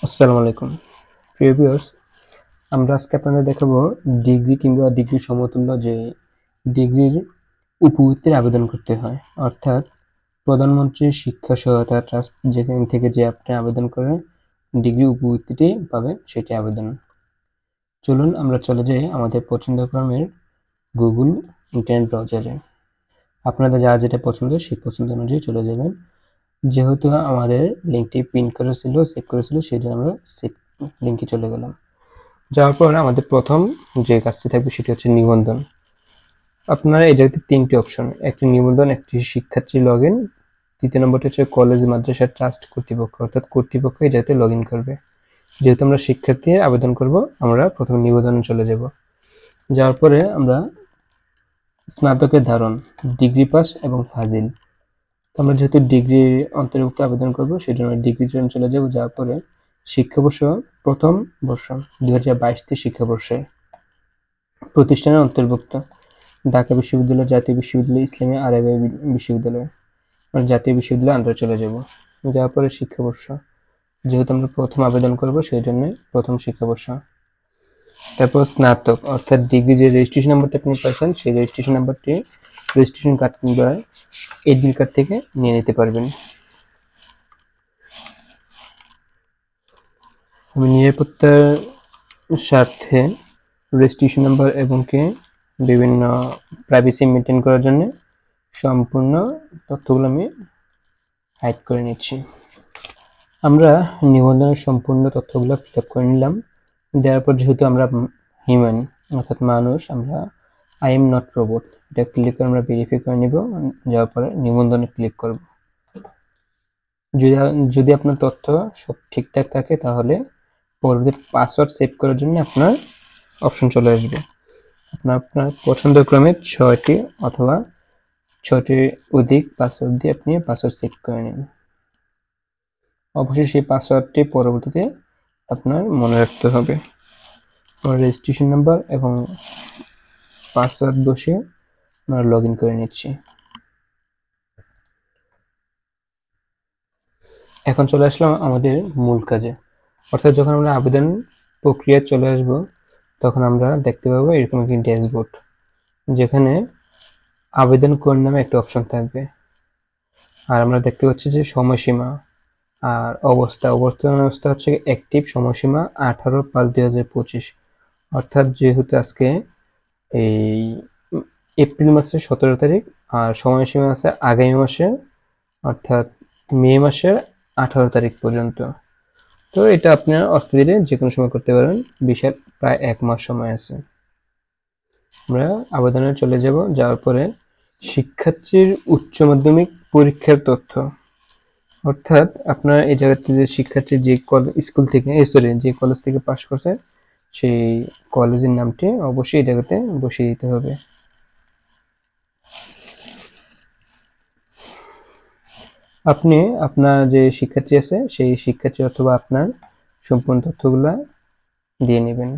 আসসালামু আলাইকুম প্রিয় ভিউয়ার্স, আমরা আজকে আপনাদের দেখাবো ডিগ্রি কিংবা ডিগ্রি সমতুল্য যে ডিগ্রির উপবৃত্তির আবেদন করতে হয়, অর্থাৎ প্রধানমন্ত্রী শিক্ষা সহায়তা ট্রাস্ট যেখান থেকে যে আপনি আবেদন করে ডিগ্রি উপবৃত্তিটি পাবেন সেটি আবেদন। চলুন আমরা চলে যাই আমাদের পছন্দক্রমের গুগল ইন্টারনেট ব্রাউজারে। আপনাদের যা যেটা পছন্দ সেই পছন্দ অনুযায়ী চলে যাবেন। যেহেতু আমাদের লিঙ্কটি পিন করা ছিল, সেভ করেছিল, সেই জন্য আমরা সেভ লিঙ্কে চলে গেলাম। যাওয়ার পর আমাদের প্রথম যে কাজটি থাকবে সেটি হচ্ছে নিবন্ধন। আপনারা এই জায়গাতে তিনটি অপশন, একটি নিবন্ধন, একটি শিক্ষার্থী লগ ইন, তৃতীয় নম্বরটি হচ্ছে কলেজ মাদ্রাসা ট্রাস্ট কর্তৃপক্ষ, অর্থাৎ কর্তৃপক্ষ এই জায়গাতে লগ ইন করবে। যেহেতু আমরা শিক্ষার্থী আবেদন করব, আমরা প্রথমে নিবন্ধনে চলে যাব। যাওয়ার পরে আমরা স্নাতকের ধারণ, ডিগ্রি পাস এবং ফাজিল, আমরা যেহেতু ডিগ্রি অন্তর্ভুক্ত আবেদন করব সেই জন্য ডিগ্রির জন্য চলে যাব। যাওয়ার পরে শিক্ষাবর্ষ প্রথম বর্ষ 2022 শিক্ষাবর্ষে প্রতিষ্ঠানের অন্তর্ভুক্ত ঢাকা বিশ্ববিদ্যালয়, জাতীয় বিশ্ববিদ্যালয়, ইসলামী আরবি বিশ্ববিদ্যালয়, মানে জাতীয় বিশ্ববিদ্যালয় আমরা চলে যাব। যাওয়ার পরে শিক্ষাবর্ষ, যেহেতু আমরা প্রথম আবেদন করব সেই জন্য প্রথম শিক্ষাবর্ষ। তারপর স্নাতক, অর্থাৎ ডিগ্রি যে রেজিস্ট্রেশন নাম্বারটা আপনি পাইছেন সেই রেজিস্ট্রেশন নাম্বারটি রেজিস্ট্রেশন কার্ড কিংবা এডমিট কার্ড থেকে নিয়ে নিতে পারবেন। আমি নিরাপত্তার স্বার্থে রেজিস্ট্রেশন নাম্বার এবং কি বিভিন্ন প্রাইভেসি মেনটেন করার জন্য সম্পূর্ণ তথ্যগুলো আমি হাইড করে নিচ্ছি। আমরা নিবন্ধনের সম্পূর্ণ তথ্যগুলো ফিল আপ করে নিলাম। দেওয়ার পর যেহেতু আমরা হিউম্যান অর্থাৎ মানুষ, আমরা আই এম নট রোবট এটা ক্লিক করে আমরা ভেরিফাই করে নিব। যাওয়ার পরে নিবন্ধনে ক্লিক করব। যদি আপনার তথ্য সব ঠিকঠাক থাকে তাহলে পরবর্তী পাসওয়ার্ড সেভ করার জন্য আপনার অপশন চলে আসবে। আপনার পছন্দক্রমে 6টি অথবা 6টির অধিক পাসওয়ার্ড দিয়ে আপনি পাসওয়ার্ড সেভ করে নিন। অবশ্যই সেই পাসওয়ার্ডটি পরবর্তীতে আপনার মনে রাখতে হবে। রেজিস্ট্রেশন নাম্বার এবং পাসওয়ার্ড বসিয়ে আমরা লগ ইন করে নিচ্ছি। এখন চলে আসলাম আমাদের মূল কাজে, অর্থাৎ যখন আমরা আবেদন প্রক্রিয়ায় চলে আসব তখন আমরা দেখতে পাবো এরকম একটি ড্যাশবোর্ড, যেখানে আবেদন কোড নামে একটা অপশন থাকবে। আর আমরা দেখতে পাচ্ছি যে সময়সীমা আর বর্তমান অবস্থা হচ্ছে অ্যাক্টিভ, সময়সীমা 18/5/2025, অর্থাৎ যেহেতু আজকে এই এপ্রিল মাসের 17 তারিখ আর সময়সীমা আছে আগামী মাসে অর্থাৎ মে মাসের 18 তারিখ পর্যন্ত। তো এটা আপনারা অস্থিরে যে কোনো সময় করতে পারেন, বিশাল প্রায় 1 মাস সময় আছে। আমরা আবেদনে চলে যাব। যাওয়ার পরে শিক্ষার্থীর উচ্চ মাধ্যমিক পরীক্ষার তথ্য, অর্থাৎ আপনার এই জায়গাতে যে শিক্ষার্থী যে স্কুল থেকে যে কলেজ থেকে পাশ করছে সেই কলেজের নামটি অবশ্যই এই জায়গাতে বসিয়ে দিতে হবে। আপনি আপনার যে শিক্ষার্থী আছে সেই শিক্ষার্থী অথবা আপনার সম্পূর্ণ তথ্যগুলা দিয়ে নেবেন।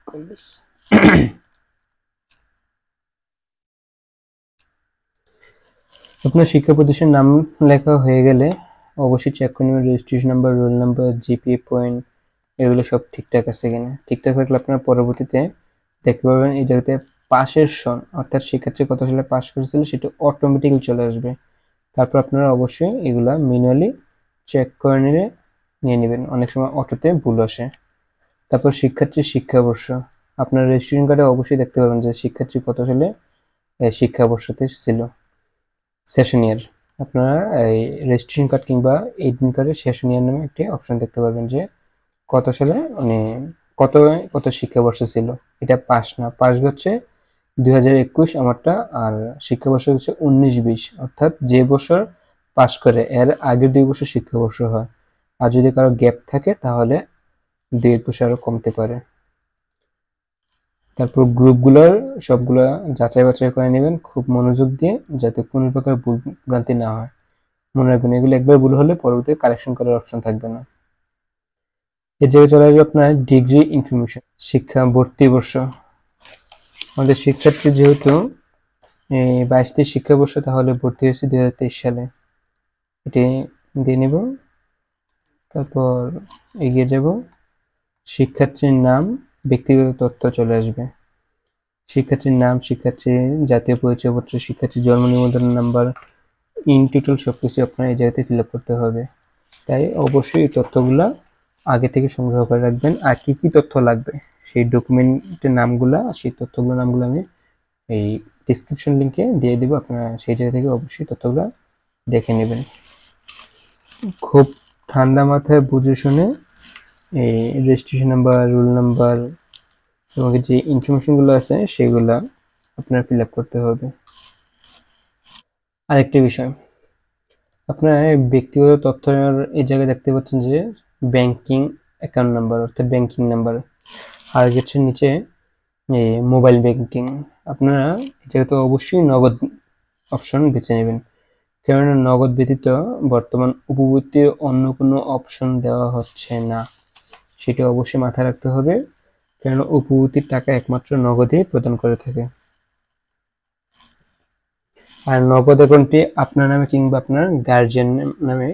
কলেজ। আপনার শিক্ষা প্রতিষ্ঠানের নাম লেখা হয়ে গেলে অবশ্যই চেক করে নেবেন registration number, roll number, GPA point এগুলো সব ঠিকঠাক আছে কিনা। ঠিকঠাক থাকলে আপনার পরবর্তীতে দেখতে পাবেন এই জায়গাতে পাশের সন, অর্থাৎ শিক্ষার্থী কত সালে পাস করেছিল সেটা অটোমেটিক্যালি চলে আসবে। তারপর আপনারা অবশ্যই এগুলা ম্যানুয়ালি চেক করে নিয়ে নেবেন, অনেক সময় অটোতে ভুল আসে। তারপর শিক্ষার্থীর শিক্ষাবর্ষ, আপনার রেজিস্ট্রেশন কার্ডে অবশ্যই দেখতে পাবেন যে শিক্ষার্থী কত সালে শিক্ষাবর্ষতে ছিল, সেশন ইয়ার। আপনারা এই রেজিস্ট্রেশন কার্ড কিংবা এডমিট কার্ডে সেশন ইয়ার নামে একটি অপশন দেখতে পারবেন যে কত সালে মানে কত কত শিক্ষাবর্ষ ছিল। এটা পাস না, পাস হচ্ছে 2021 আমারটা, আর শিক্ষাবর্ষ হচ্ছে 19-20, অর্থাৎ যে বছর পাস করে এর আগের 2 বছর শিক্ষাবর্ষ হয়। আর যদি কারো গ্যাপ থাকে তাহলে 2-1 বছর আরো কমতে পারে। তারপর গ্রুপগুলোর সবগুলো যাচাই বাছাই করে নেবেন খুব মনোযোগ দিয়ে, যাতে কোনো প্রকার ভুল ভ্রান্তি না হয়। মনে রাখবেন, এগুলো একবার ভুল হলে পরবর্তীতে কারেকশন করার অপশন থাকবে না। এই জায়গায় চলে আসবে আপনার ডিগ্রি ইনফরমেশন, শিক্ষা ভর্তি বর্ষ। আমাদের শিক্ষার্থী যেহেতু 22-23 শিক্ষাবর্ষ, তাহলে ভর্তি হয়েছে 2023 সালে, এটি দিয়ে নিব। তারপর এগিয়ে যাব, শিক্ষার্থীর নাম, ব্যক্তিগত তথ্য চলে আসবে। শিক্ষার্থীর নাম, শিক্ষার্থীর জাতীয় পরিচয়পত্র, শিক্ষার্থীর জন্ম নিবন্ধন নাম্বার, ইন টোটাল সবকিছু আপনার এই জায়গাতে ফিল আপ করতে হবে। তাই অবশ্যই এই তথ্যগুলা আগে থেকে সংগ্রহ করে রাখবেন। আর কি কি তথ্য লাগবে সেই ডকুমেন্টের নামগুলা, সেই তথ্যগুলোর নামগুলো আমি এই ডিসক্রিপশন লিংকে দিয়ে দিব, আপনারা সেই জায়গা থেকে অবশ্যই তথ্যগুলো দেখে নেবেন। খুব ঠান্ডা মাথায় বুঝে শুনে এই রেজিস্ট্রেশন নাম্বার, রোল নাম্বার এবং যে ইনফরমেশনগুলো আছে সেগুলা আপনার ফিল আপ করতে হবে। আরেকটি বিষয়, আপনার ব্যক্তিগত তথ্যের এই জায়গায় দেখতে পাচ্ছেন যে ব্যাংকিং অ্যাকাউন্ট নাম্বার, অর্থাৎ ব্যাংকিং নাম্বার, আর হচ্ছে নিচে মোবাইল ব্যাংকিং। আপনারা এই জায়গাতে অবশ্যই নগদ অপশন বেছে নেবেন, কেননা নগদ ব্যতীত বর্তমান উপবর্তী অন্য কোনো অপশন দেওয়া হচ্ছে না, সেটা অবশ্যই মাথায় রাখতে হবে, কেননা উপবর্তীর টাকা একমাত্র নগদে প্রদান করে থাকে। আর নগদ অ্যাকাউন্টটি আপনার নামে কিংবা আপনার গার্জিয়ান নামে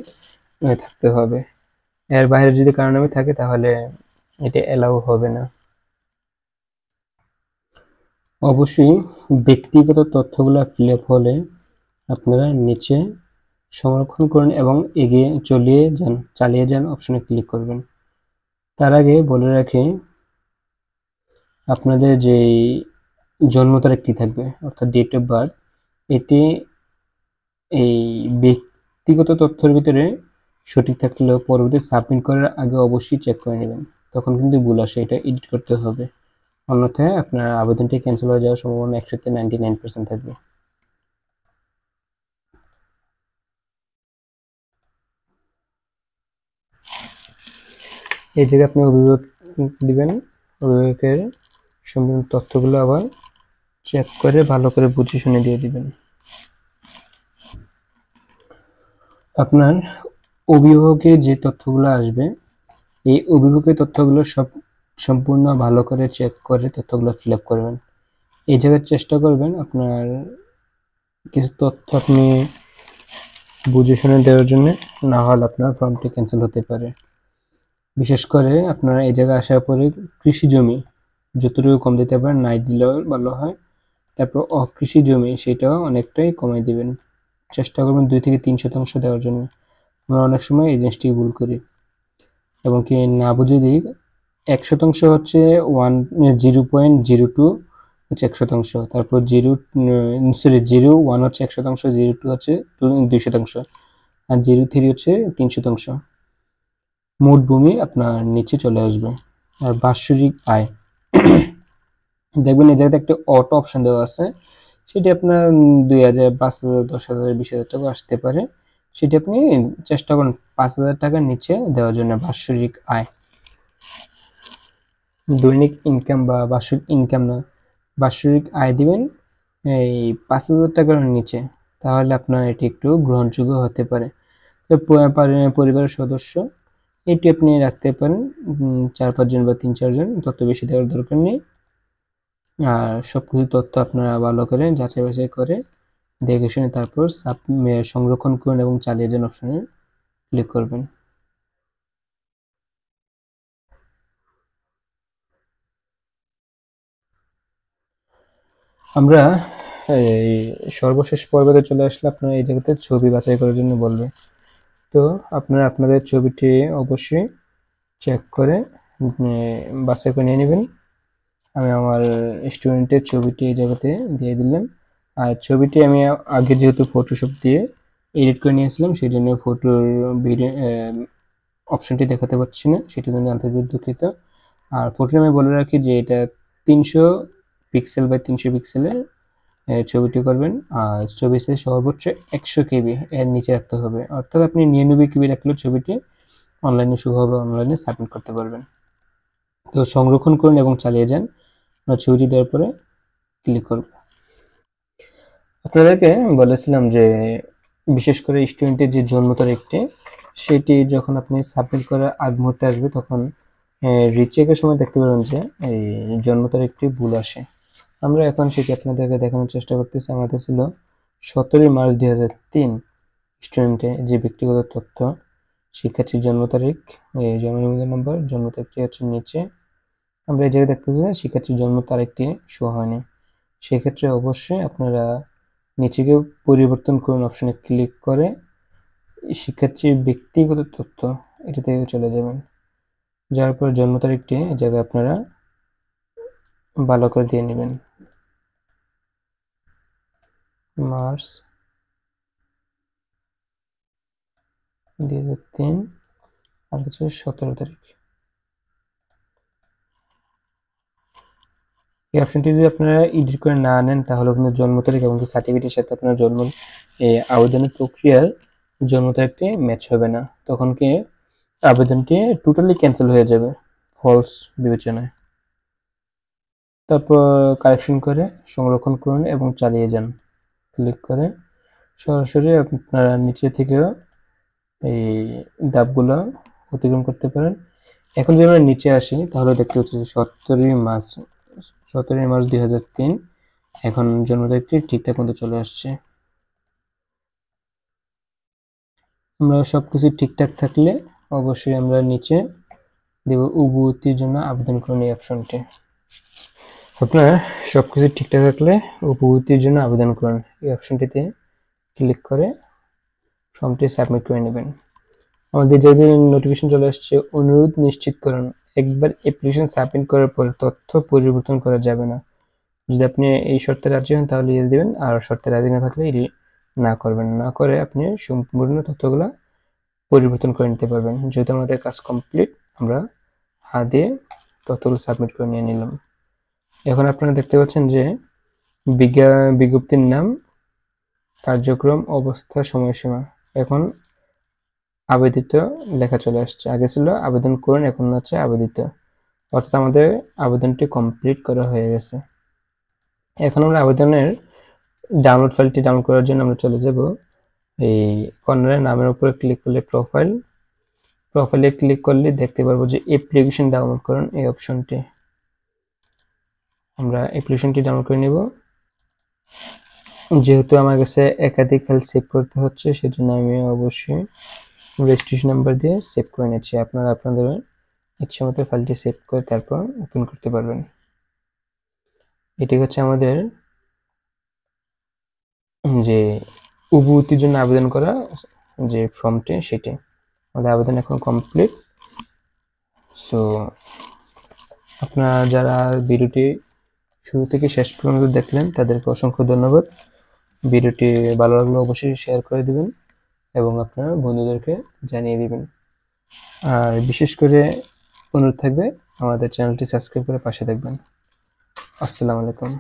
থাকতে হবে। এর বাইরে যদি কারো নামে থাকে তাহলে এটা এলাও হবে না। অবশ্যই ব্যক্তিগত তথ্যগুলো ফিল আপ হলে আপনারা নিচে সংরক্ষণ করুন এবং এগিয়ে চালিয়ে যান অপশনে ক্লিক করবেন। তার আগে বলে রাখি, আপনাদের যে জন্ম তারিখটি থাকবে অর্থাৎ ডেট অফ বার্থ, এটি এই ব্যক্তিগত তথ্যের ভিতরে সঠিক থাকলেও পরবর্তী সাবমিট করার আগে অবশ্যই চেক করে নেবেন, তখন কিন্তু ভুল আসে, এটা এডিট করতে হবে, অন্যথায় আপনার আবেদনটি ক্যান্সেল হয়ে যাওয়ার সম্ভাবনা 99% থাকবে। এই জায়গায় আপনি অভিভাবক দিবেন, অভিভাবকের সম্পূর্ণ তথ্যগুলো আবার চেক করে ভালো করে বুঝে শুনে দিয়ে দিবেন। আপনার অভিভাবকের যে তথ্যগুলো আসবে, এই অভিভাবকের তথ্যগুলো সম্পূর্ণ ভালো করে চেক করে তথ্যগুলো ফিল আপ করবেন। এই জায়গায় চেষ্টা করবেন আপনার কিছু তথ্য আপনি বুঝে শুনে দেওয়ার জন্য, না হলে আপনার ফর্মটি ক্যান্সেল হতে পারে। বিশেষ করে আপনারা এই জায়গায় আসার পরে কৃষি জমি যতটুকু কম দিতে পারেন নাই দিলেও ভালো হয়। তারপর অকৃষি জমি সেটাও অনেকটাই কমাই দিবেন, চেষ্টা করবেন 2-3% দেওয়ার জন্য। আমরা অনেক সময় এই জিনিসটি ভুল করি, এবং কি না বুঝে দিই। 1% হচ্ছে 0.02 হচ্ছে 1%, তারপর 0.1 হচ্ছে 1%, 0.2 হচ্ছে 2%, আর 0.3 হচ্ছে 3%। মোট ভূমি আপনার নিচে চলে আসবে। আর বাৎসরিক আয় দেখবেন এই জায়গাতে একটা অটো অপশন দেওয়া আছে, সেটি আপনার 2,000, 5,000, 10,000, 20,000 টাকা আসতে পারে, সেটি আপনি চেষ্টা করুন 5,000 টাকার নিচে দেওয়ার জন্য। বাৎসরিক আয়, দৈনিক ইনকাম বা বার্ষিক ইনকাম না, বাৎসরিক আয় দিবেন এই 5,000 টাকার নিচে, তাহলে আপনার এটি একটু গ্রহণযোগ্য হতে পারে। পরিবারের সদস্য এটি আপনি রাখতে পারেন 4-5 জন বা 3-4 জন, তত বেশি দেওয়ার দরকার নেই। আর সবকিছু তথ্য আপনারা ভালো করে যাচাই বাছাই করে দেখে শুনে তারপর সংরক্ষণ করুন এবং চালিয়ে যান অপশনে ক্লিক করবেন। আমরা এই সর্বশেষ পর্বে চলে আসলে আপনারা এই জায়গাতে ছবি বাছাই করার জন্য বলবে, তো আপনারা আপনাদের ছবিটি অবশ্যই চেক করে বাছাই করে নিয়ে নেবেন। আমি আমার স্টুডেন্টের ছবিটি এই জায়গাতে দিয়ে দিলাম। আর ছবিটি আমি আগে যেহেতু ফটোশপ দিয়ে এডিট করে নিয়েছিলাম, সেই জন্য ফটোর ভিডিও অপশনটি দেখাতে পাচ্ছি না, সেটার জন্য আন্তরিক দুঃখিত। আর ফটোটি আমি বলে রাখি যে এটা 300 পিক্সেল বাই 300 পিক্সেলের ছবিটি করবেন। আর ছবি সাইজ সর্বোচ্চ 100 কেবি এর নিচে রাখতে হবে, অর্থাৎ আপনি 99 কেবি রাখলেও ছবিটি অনলাইনে শুভভাবে অনলাইনে সাবমিট করতে পারবেন। তো সংরক্ষণ করুন এবং চালিয়ে যান। ছবিটি দেওয়ার পরে ক্লিক করব। আপনাদেরকে বলেছিলাম যে বিশেষ করে স্টুডেন্টের যে জন্ম তারিখটি, সেটি যখন আপনি সাবমিট করার আগ মুহূর্তে আসবে তখন রিচেকের সময় দেখতে পাবেন যে এই জন্ম তারিখটি ভুল আসে। আমরা এখন সেটি আপনাদেরকে দেখানোর চেষ্টা করতেছি। আমাদের ছিল 17 মার্চ 2003। স্টুডেন্টের যে ব্যক্তিগত তথ্য, শিক্ষার্থীর জন্ম তারিখ, জন্ম নিবন্ধন নম্বর, জন্ম তারিখটি হচ্ছে নিচে। আমরা এই জায়গায় দেখতেছি যে শিক্ষার্থীর জন্ম তারিখটি শো হয়নি। সেক্ষেত্রে অবশ্যই আপনারা নিচে গিয়ে পরিবর্তন করুন অপশনে ক্লিক করে শিক্ষার্থীর ব্যক্তিগত তথ্য এটা থেকে চলে যাবেন। যাওয়ার পর জন্ম তারিখটি এই জায়গায় আপনারা ভালো করে দিয়ে নেবেন। মার্চ 2003 আর হচ্ছে 17 তারিখ। এই অপশনটি যদি আপনারা এডিট করে না নেন তাহলে কিন্তু জন্ম তারিখ এবং সার্টিফিকেটের সাথে আপনার আবেদনের প্রক্রিয়ার জন্ম তারিখটি ম্যাচ হবে না, তখন কি আবেদনটি টোটালি ক্যান্সেল হয়ে যাবে ফলস বিবেচনায়। তারপর কারেকশন করে সংরক্ষণ করুন এবং চালিয়ে যান। ক্লিক করে সরাসরি আপনারা নিচে থেকেও এই ধাপগুলো অতিক্রম করতে পারেন। এখন যদি আমরা নিচে আসি তাহলে দেখতে পাচ্ছি 17 মার্চ 2003। এখন জন্ম তারিখটি ঠিকঠাক মতো চলে আসছে। আমরা সবকিছু ঠিকঠাক থাকলে অবশ্যই আমরা নিচে দেব উপবর্তীর জন্য আবেদন করুন এই অপশনটি। আপনার সবকিছু ঠিকঠাক থাকলে উপবর্তীর জন্য আবেদন করুন এই অপশনটিতে ক্লিক করে ফর্মটি সাবমিট করে নেবেন। আমাদের যে নোটিফিকেশন চলে আসছে, অনুরোধ নিশ্চিত করুন একবার অ্যাপ্লিকেশন সাবমিট করার পর তথ্য পরিবর্তন করা যাবে না। যদি আপনি এই শর্তে রাজি হন তাহলে ইয়েস দিবেন, আর শর্তে রাজি না থাকলে না করবেন। না করে আপনি সম্পূর্ণ তথ্যগুলো পরিবর্তন করে নিতে পারবেন। যেহেতু আমাদের কাজ কমপ্লিট, আমরা হাত দিয়ে তথ্যগুলো সাবমিট করে নিয়ে নিলাম। এখন আপনারা দেখতে পাচ্ছেন যে বিজ্ঞপ্তির নাম, কার্যক্রম, অবস্থা, সময়সীমা, এখন আবেদিত লেখা চলে আসছে। আগে ছিল আবেদন করুন, এখন হচ্ছে আবেদিত, অর্থাৎ আমাদের আবেদনটি কমপ্লিট করা হয়ে গেছে। এখন আমরা আবেদনের ডাউনলোড ফাইলটি ডাউনলোড করার জন্য আমরা চলে যাব এই কর্নারে নামের উপরে ক্লিক করলে প্রোফাইলে ক্লিক করলে দেখতে পারবো যে অ্যাপ্লিকেশন ডাউনলোড করুন এই অপশনটি। আমরা অ্যাপ্লিকেশনটি ডাউনলোড করে নেব। যেহেতু আমার কাছে একাধিক ফাইল সেভ করতে হচ্ছে সেজন্য আমি অবশ্যই রেজিস্ট্রেশন নাম্বার দিয়ে সেভ করে নিচ্ছি। আপনারা আপনাদের ইচ্ছা মতো ফাইলটি সেভ করে তারপর ওপেন করতে পারবেন। এটি হচ্ছে আমাদের যে উপবর্তীর জন্য আবেদন করা যে ফর্মটি, সেটি আমাদের আবেদন এখন কমপ্লিট। সো আপনারা যারা ভিডিওটি শুরু থেকে শেষ পর্যন্ত দেখলেন তাদেরকে অসংখ্য ধন্যবাদ। ভিডিওটি ভালো লাগলে অবশ্যই শেয়ার করে দিবেন এবং আপনার বন্ধুদেরকে জানিয়ে দিবেন। আর বিশেষ করে অনুরোধ থাকবে আমাদের চ্যানেলটি সাবস্ক্রাইব করে পাশে থাকবেন। আসসালামু আলাইকুম।